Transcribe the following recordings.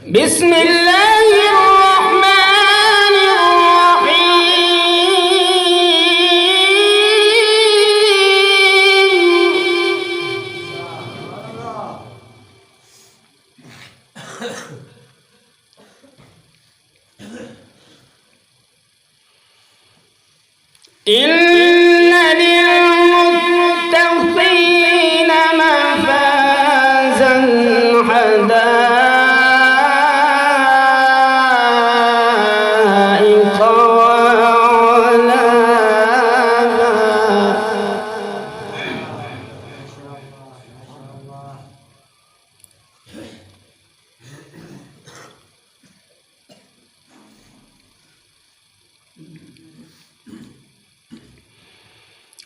بسم الله الرحمن الرحيم إن للمتقين مفازا حدائق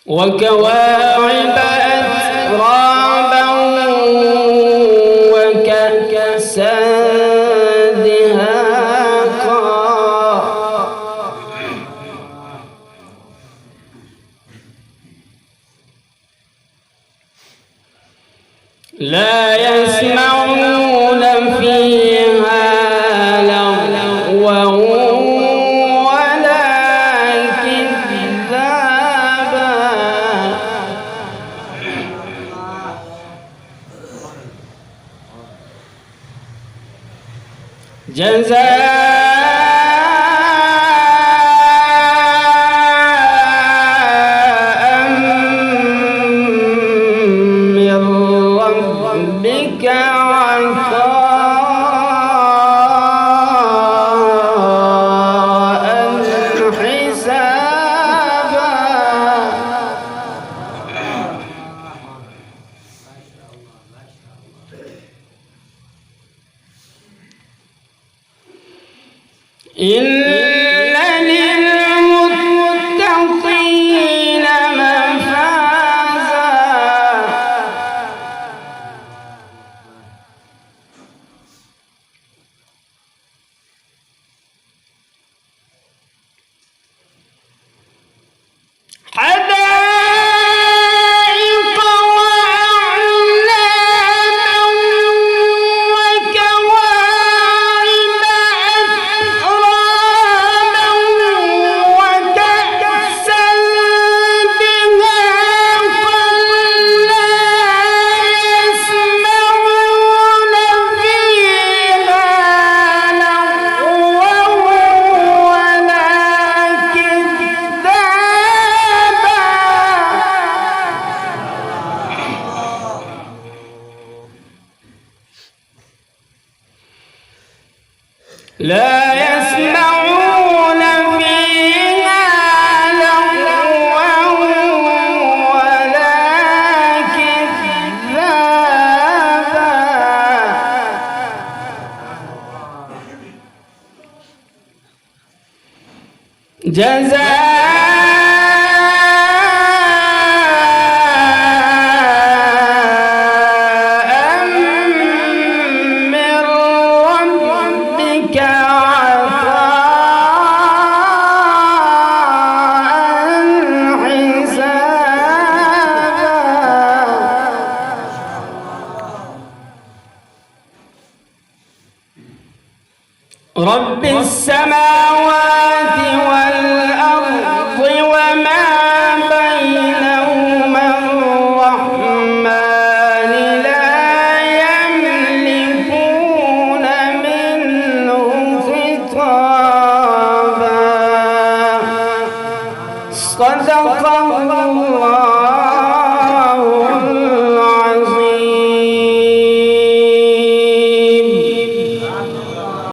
وكواعب أترابا وكأسا دهاقا لا يسمعون فيها لغوا ولا كذابا جزاء من ربك عطاء حسابا إن للمتقين مفازا حدائق وأعنابا وكواعب أترابا وكأسا دهاقا لا يسمعون فيها لغوا ولا كذابا لا يسمعون فيها لغوا ولا كذابا جزاء من ربك عطاء حسابا رب السماوات والأرض وما بينهما الرحمن لا يملكون منه خطابا صدق الله